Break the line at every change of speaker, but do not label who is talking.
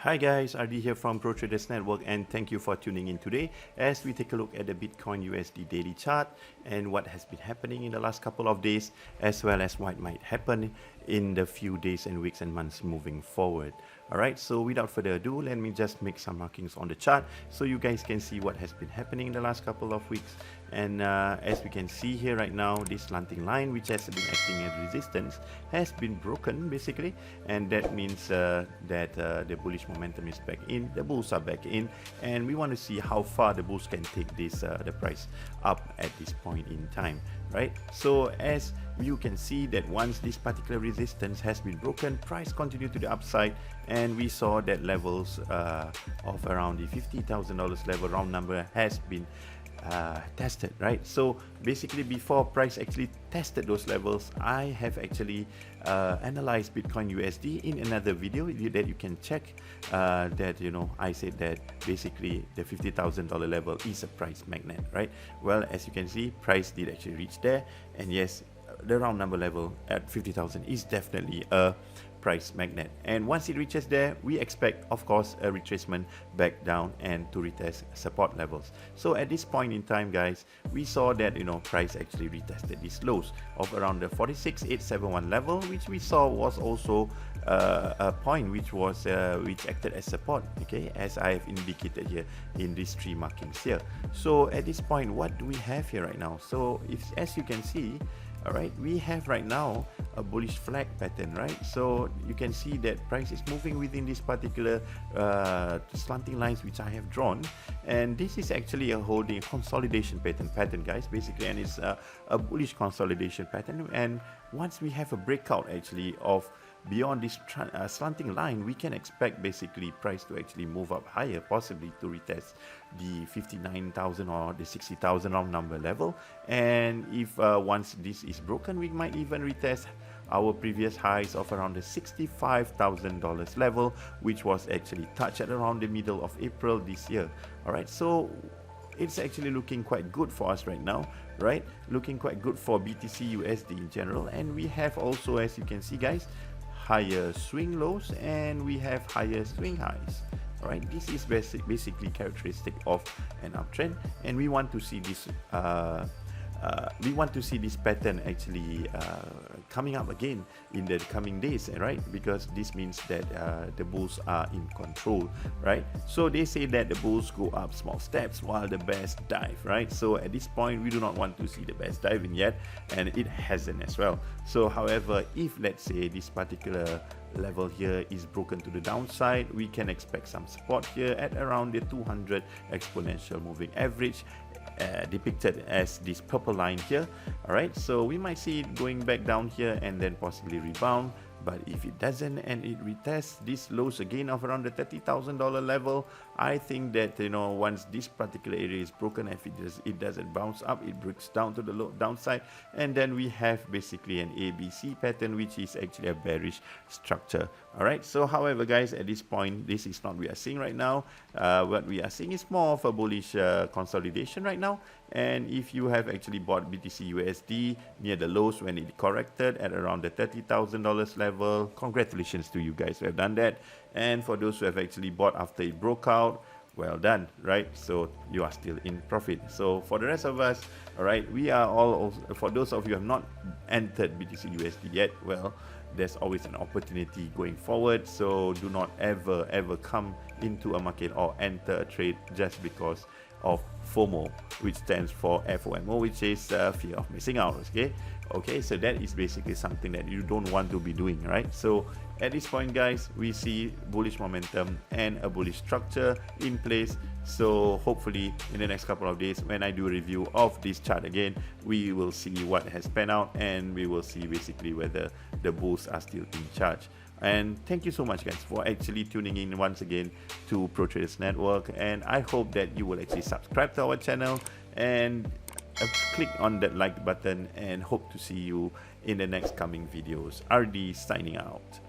Hi guys, RD here from ProTraders Network, and thank you for tuning in today as we take a look at the Bitcoin USD daily chart and what has been happening in the last couple of days, as well as what might happen in the few days and weeks and months moving forward. Alright, so without further ado, let me just make some markings on the chart so you guys can see what has been happening in the last couple of weeks. And as we can see here right now, this slanting line, which has been acting as resistance, has been broken basically, and that means that the bullish momentum is back in, the bulls are back in, and we want to see how far the bulls can take this the price up at this point in time, right? So as you can see that once this particular resistance has been broken, price continued to the upside, and we saw that levels of around the $50,000 level round number has been tested, right? So basically, before price actually tested those levels, I have actually analyzed Bitcoin USD in another video that you can check. That I said that basically the $50,000 level is a price magnet, right? Well, as you can see, price did actually reach there, and yes, the round number level at 50,000 is definitely a price magnet, and once it reaches there, we expect, of course, a retracement back down and to retest support levels. So at this point in time, guys, we saw that price actually retested these lows of around the 46,871 level, which we saw was also a point which was which acted as support, okay, as I have indicated here in these three markings here. So at this point, what do we have here right now? So as you can see, all right, we have right now a bullish flag pattern, right? So you can see that price is moving within this particular slanting lines which I have drawn, and this is actually a holding consolidation pattern, guys, basically, and it's a bullish consolidation pattern. And once we have a breakout actually of beyond this slanting line, we can expect basically price to actually move up higher, possibly to retest the 59,000 or the 60,000 round number level. And if once this is broken, we might even retest our previous highs of around the $65,000 level, which was actually touched at around the middle of April this year. All right, so it's actually looking quite good for us right now, right? Looking quite good for BTC USD in general. And we have also, as you can see, guys, higher swing lows, and we have higher swing highs. All right, this is basically characteristic of an uptrend, and we want to see this pattern actually coming up again in the coming days, right? Because this means that the bulls are in control, right? So they say that the bulls go up small steps while the bears dive, right? So at this point, we do not want to see the bears diving yet, and it hasn't as well. So however, if let's say this particular level here is broken to the downside, we can expect some support here at around the 200 exponential moving average, depicted as this purple line here. All right, so we might see it going back down here and then possibly rebound. But if it doesn't and it retests these lows again of around the $30,000 level, I think that once this particular area is broken, if it doesn't bounce up, it breaks down to the low downside, and then we have basically an ABC pattern, which is actually a bearish structure. All right, so however, guys, at this point, this is not what we are seeing right now. What we are seeing is more of a bullish consolidation right now. And if you have actually bought BTC USD near the lows when it corrected at around the $30,000 level, congratulations to you guys who have done that. And for those who have actually bought after it broke out, well done, right? So you are still in profit. So for the rest of us, all right, we are all also, for those of you who have not entered BTC USD yet, well, there's always an opportunity going forward. So do not ever come into a market or enter a trade just because of FOMO, which stands for FOMO, which is fear of missing out. Okay, so that is basically something that you don't want to be doing, right? So at this point, guys, we see bullish momentum and a bullish structure in place. So hopefully in the next couple of days, when I do a review of this chart again, we will see what has panned out, and we will see basically whether the bulls are still in charge. And thank you so much, guys, for actually tuning in once again to ProTraders Network, and I hope that you will actually subscribe to our channel and click on that like button, and hope to see you in the next coming videos. RD signing out.